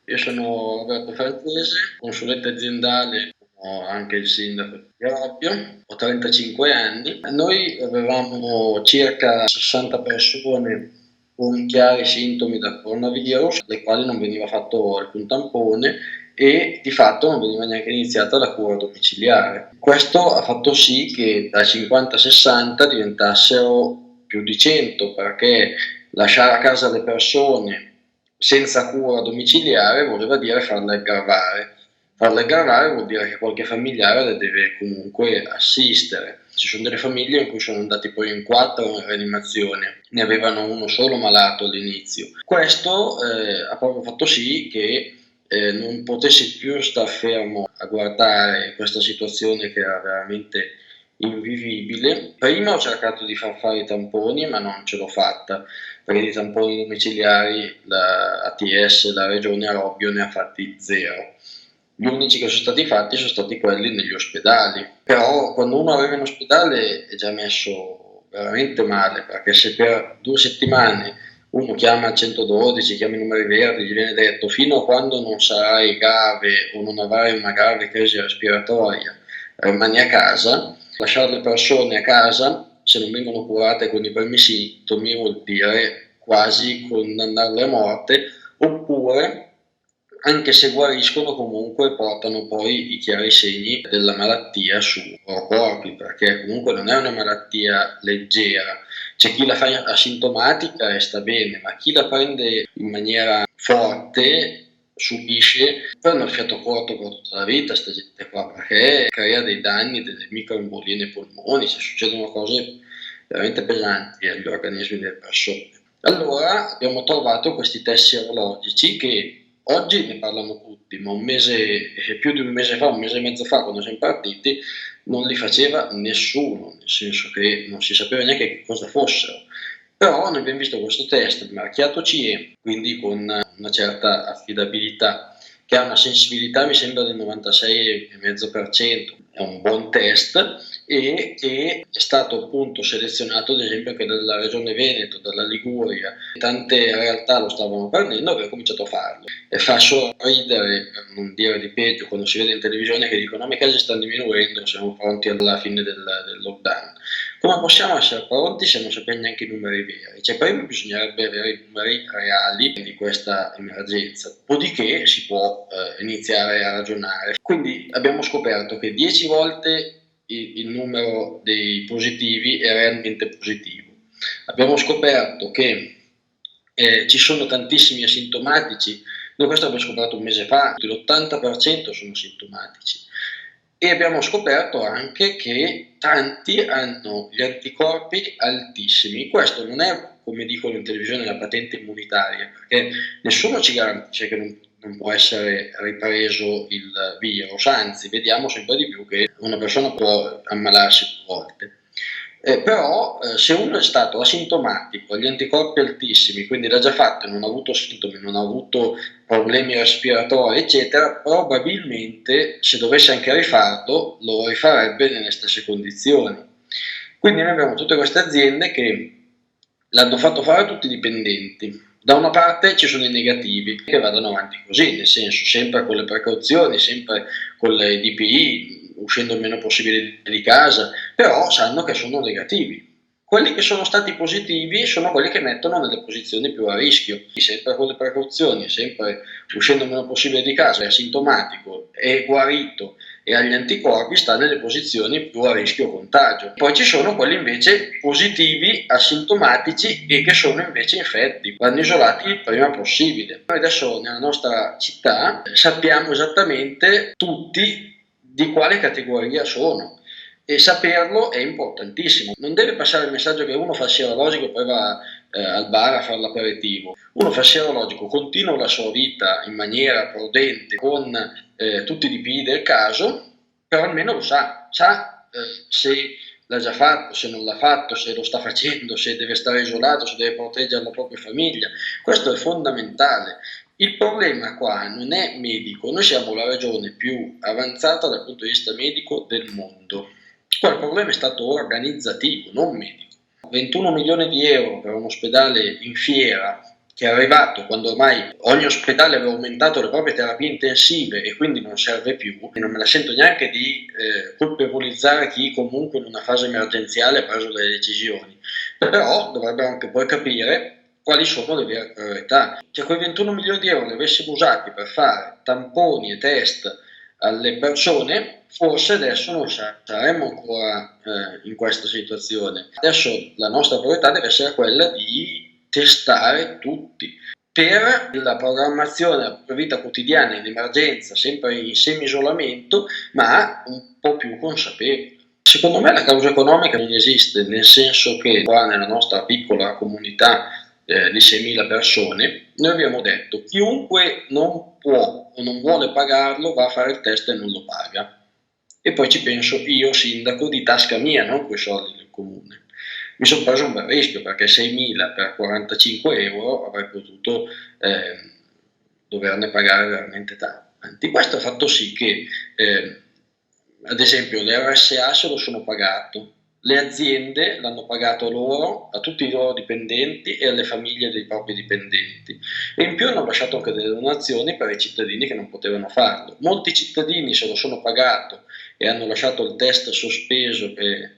Io sono Roberto Francese, consulente aziendale, sono anche il sindaco di Robbio, ho 35 anni. Noi avevamo circa 60 persone con chiari sintomi da coronavirus, alle quali non veniva fatto alcun tampone e di fatto non veniva neanche iniziata la cura domiciliare. Questo ha fatto sì che da 50-60 diventassero più di 100, perché lasciare a casa le persone senza cura domiciliare voleva dire farle aggravare. Farle aggravare vuol dire che qualche familiare le deve comunque assistere. Ci sono delle famiglie in cui sono andati poi in 4 in rianimazione, ne avevano uno solo malato all'inizio. Questo ha proprio fatto sì che non potessi più star fermo a guardare questa situazione che era veramente invivibile. Prima ho cercato di far fare i tamponi, ma non ce l'ho fatta, perché di tamponi domiciliari la ATS, la regione a Robbio, ne ha fatti 0. Gli unici che sono stati fatti sono stati quelli negli ospedali. Però quando uno arriva in ospedale è già messo veramente male, perché se per 2 settimane uno chiama il 112, chiama i numeri verdi, gli viene detto fino a quando non sarai grave o non avrai una grave crisi respiratoria, rimani a casa. Lasciare le persone a casa, se non vengono curate con i primi sintomi, vuol dire quasi condannarle a morte, oppure, anche se guariscono, comunque portano poi i chiari segni della malattia sui loro corpi, perché comunque non è una malattia leggera. C'è chi la fa asintomatica e sta bene, ma chi la prende in maniera forte subisce, prendono il fiato corto per tutta la vita sta gente qua, perché crea dei danni, delle microembolie nei polmoni, se succedono cose veramente pesanti agli organismi delle persone. Allora abbiamo trovato questi test sierologici che oggi ne parlano tutti, ma più di un mese fa, un mese e mezzo fa, quando siamo partiti, non li faceva nessuno, nel senso che non si sapeva neanche che cosa fossero. Però noi abbiamo visto questo test marchiato CE, quindi con una certa affidabilità, che ha una sensibilità mi sembra del 96,5%, è un buon test, e che è stato appunto selezionato ad esempio anche dalla regione Veneto, dalla Liguria. Tante realtà lo stavano prendendo e abbiamo cominciato a farlo. E fa sorridere, per non dire di peggio, quando si vede in televisione che dicono i casi stanno diminuendo, siamo pronti alla fine del lockdown. Come possiamo essere pronti se non sappiamo neanche i numeri veri? Cioè, prima bisognerebbe avere i numeri reali di questa emergenza, dopodiché si può iniziare a ragionare. Quindi abbiamo scoperto che 10 volte il numero dei positivi è realmente positivo. Abbiamo scoperto che ci sono tantissimi asintomatici, noi questo l'abbiamo scoperto un mese fa, l'80% sono sintomatici. E abbiamo scoperto anche che tanti hanno gli anticorpi altissimi. Questo non è, come dicono in televisione, la patente immunitaria, perché nessuno ci garantisce che non può essere ripreso il virus, anzi vediamo sempre di più che una persona può ammalarsi più volte. Però se uno è stato asintomatico, agli anticorpi altissimi, quindi l'ha già fatto e non ha avuto sintomi, non ha avuto problemi respiratori, eccetera, probabilmente se dovesse anche rifarlo, lo rifarebbe nelle stesse condizioni. Quindi noi abbiamo tutte queste aziende che l'hanno fatto fare a tutti i dipendenti. Da una parte ci sono i negativi che vadano avanti così, nel senso sempre con le precauzioni, sempre con le DPI, uscendo il meno possibile di casa, però sanno che sono negativi. Quelli che sono stati positivi sono quelli che mettono nelle posizioni più a rischio, sempre con le precauzioni, sempre uscendo il meno possibile di casa, è asintomatico, è guarito e agli anticorpi sta nelle posizioni più a rischio contagio. Poi ci sono quelli invece positivi, asintomatici e che sono invece infetti, vanno isolati il prima possibile. Noi adesso nella nostra città sappiamo esattamente tutti di quale categoria sono e saperlo è importantissimo. Non deve passare il messaggio che uno fa il serologico e poi va al bar a fare l'aperitivo. Uno fa il serologico, continua la sua vita in maniera prudente con tutti i DPI del caso, però almeno lo sa se l'ha già fatto, se non l'ha fatto, se lo sta facendo, se deve stare isolato, se deve proteggere la propria famiglia. Questo è fondamentale. Il problema qua non è medico, noi siamo la regione più avanzata dal punto di vista medico del mondo. Qua il problema è stato organizzativo, non medico. 21 milioni di euro per un ospedale in fiera che è arrivato quando ormai ogni ospedale aveva aumentato le proprie terapie intensive e quindi non serve più, e non me la sento neanche di colpevolizzare chi comunque in una fase emergenziale ha preso delle decisioni, però dovrebbero anche poi capire quali sono le vere priorità. Se quei 21 milioni di euro li avessimo usati per fare tamponi e test alle persone, forse adesso non saremmo ancora in questa situazione. Adesso la nostra priorità deve essere quella di testare tutti per la programmazione della vita quotidiana in emergenza, sempre in semi-isolamento, ma un po' più consapevole. Secondo me la causa economica non esiste, nel senso che qua nella nostra piccola comunità di 6.000 persone, noi abbiamo detto chiunque non può o non vuole pagarlo va a fare il test e non lo paga. E poi ci penso io, sindaco, di tasca mia, non coi soldi del comune. Mi sono preso un bel rischio perché 6.000 per 45 euro avrei potuto doverne pagare veramente tanti. Questo ha fatto sì che, ad esempio, le RSA se lo sono pagato, le aziende l'hanno pagato loro, a tutti i loro dipendenti e alle famiglie dei propri dipendenti, e in più hanno lasciato anche delle donazioni per i cittadini che non potevano farlo. Molti cittadini se lo sono pagato e hanno lasciato il test sospeso, che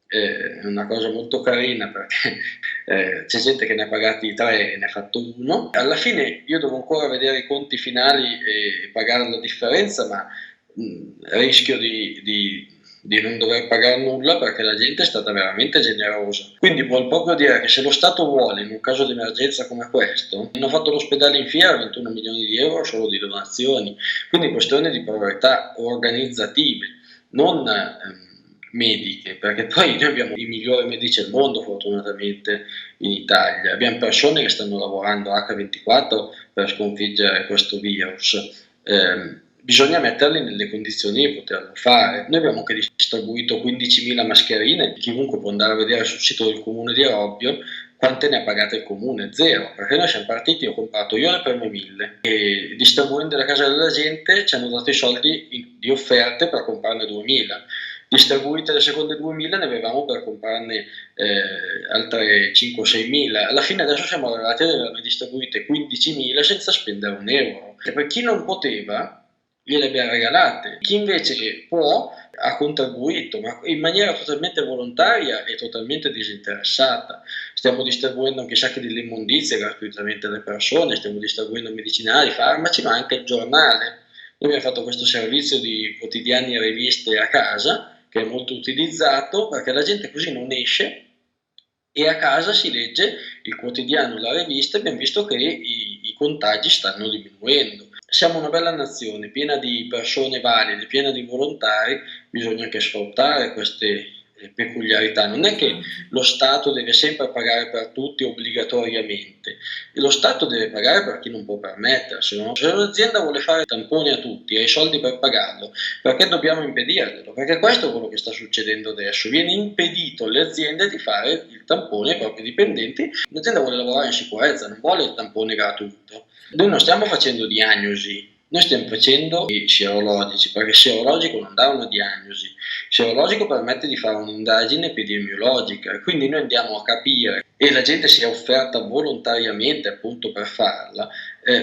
è una cosa molto carina perché c'è gente che ne ha pagati 3 e ne ha fatto 1. Alla fine io devo ancora vedere i conti finali e pagare la differenza, ma rischio di non dover pagare nulla perché la gente è stata veramente generosa. Quindi vuol proprio dire che se lo Stato vuole, in un caso di emergenza come questo, hanno fatto l'ospedale in Fiera 21 milioni di euro solo di donazioni, quindi questione di priorità organizzative, non mediche, perché poi noi abbiamo i migliori medici al mondo fortunatamente in Italia, abbiamo persone che stanno lavorando H24 per sconfiggere questo virus. Bisogna metterli nelle condizioni di poterlo fare. Noi abbiamo anche distribuito 15.000 mascherine, chiunque può andare a vedere sul sito del comune di Robbio quante ne ha pagate il comune, 0, perché noi siamo partiti, ho comprato io le prime 1.000 e distribuendo a casa della gente ci hanno dato i soldi di offerte per comprarne 2.000. Distribuite le seconde 2.000 ne avevamo per comprarne altre 5-6.000. Alla fine adesso siamo arrivati ad averne distribuite 15.000 senza spendere un euro. E per chi non poteva gliele abbiamo regalate, chi invece può ha contribuito, ma in maniera totalmente volontaria e totalmente disinteressata. Stiamo distribuendo anche sacchi di immondizia gratuitamente alle persone, stiamo distribuendo medicinali, farmaci, ma anche il giornale. Noi abbiamo fatto questo servizio di quotidiani e riviste a casa, che è molto utilizzato perché la gente così non esce e a casa si legge il quotidiano, la rivista, e abbiamo visto che i contagi stanno diminuendo. Siamo una bella nazione, piena di persone valide, piena di volontari, bisogna anche sfruttare queste peculiarità. Non è che lo Stato deve sempre pagare per tutti obbligatoriamente, lo Stato deve pagare per chi non può permetterselo. Se un'azienda vuole fare tamponi a tutti, ha i soldi per pagarlo, perché dobbiamo impedirglielo? Perché questo è quello che sta succedendo adesso, viene impedito alle aziende di fare il tampone ai propri dipendenti. L'azienda vuole lavorare in sicurezza, non vuole il tampone gratuito. Noi non stiamo facendo diagnosi, noi stiamo facendo i sierologici, perché il sierologico non dà una diagnosi, il sierologico permette di fare un'indagine epidemiologica, quindi noi andiamo a capire, e la gente si è offerta volontariamente appunto per farla,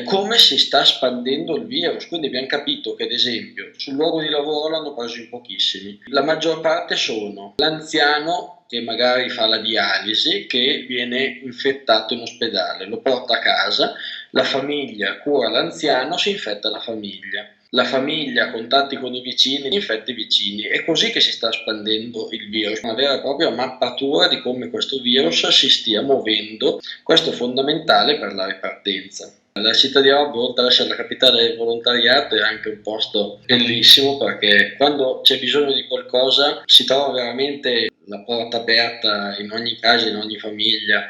come si sta espandendo il virus. Quindi abbiamo capito che ad esempio sul luogo di lavoro l'hanno preso in pochissimi, la maggior parte sono l'anziano che magari fa la dialisi, che viene infettato in ospedale, lo porta a casa, la famiglia cura l'anziano, si infetta la famiglia a contatti con i vicini infetta i vicini. È così che si sta espandendo il virus, una vera e propria mappatura di come questo virus si stia muovendo. Questo è fondamentale per la ripartenza. La città di Robbio, oltre ad essere la capitale del volontariato, è anche un posto bellissimo perché quando c'è bisogno di qualcosa si trova veramente la porta aperta in ogni casa, in ogni famiglia.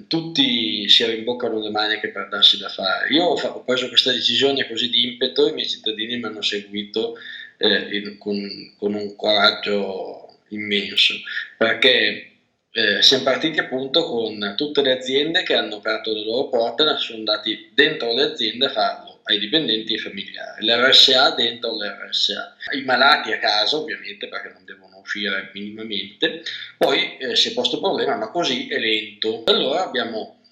Tutti si rimboccano le maniche per darsi da fare. Io ho preso questa decisione così di impeto, i miei cittadini mi hanno seguito con un coraggio immenso, perché siamo partiti appunto con tutte le aziende che hanno aperto le loro porte, sono andati dentro le aziende a farlo ai dipendenti e ai familiari, l'RSA dentro l'RSA, i malati a casa ovviamente perché non devono uscire minimamente. Poi si è posto il problema, ma così è lento. Allora abbiamo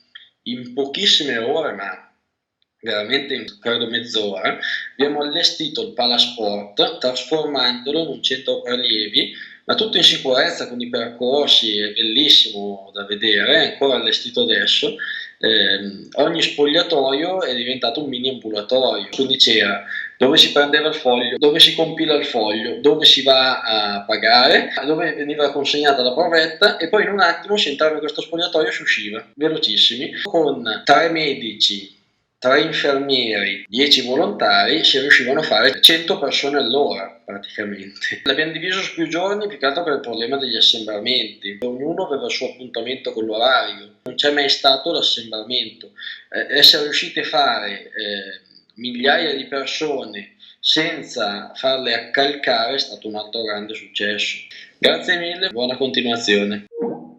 in pochissime ore, ma veramente in credo mezz'ora, abbiamo allestito il Palasport trasformandolo in un centro prelievi, ma tutto in sicurezza con i percorsi, è bellissimo da vedere, è ancora allestito adesso. Ogni spogliatoio è diventato un mini ambulatorio, quindi c'era dove si prendeva il foglio, dove si compila il foglio, dove si va a pagare, dove veniva consegnata la provetta e poi in un attimo si entrava in questo spogliatoio e si usciva, velocissimi, con 3 medici, 3 infermieri, 10 volontari, si riuscivano a fare 100 persone all'ora praticamente. L'abbiamo diviso su più giorni più che altro per il problema degli assembramenti. Ognuno aveva il suo appuntamento con l'orario, non c'è mai stato l'assembramento. Essere riusciti a fare migliaia di persone senza farle accalcare è stato un altro grande successo. Grazie mille, buona continuazione.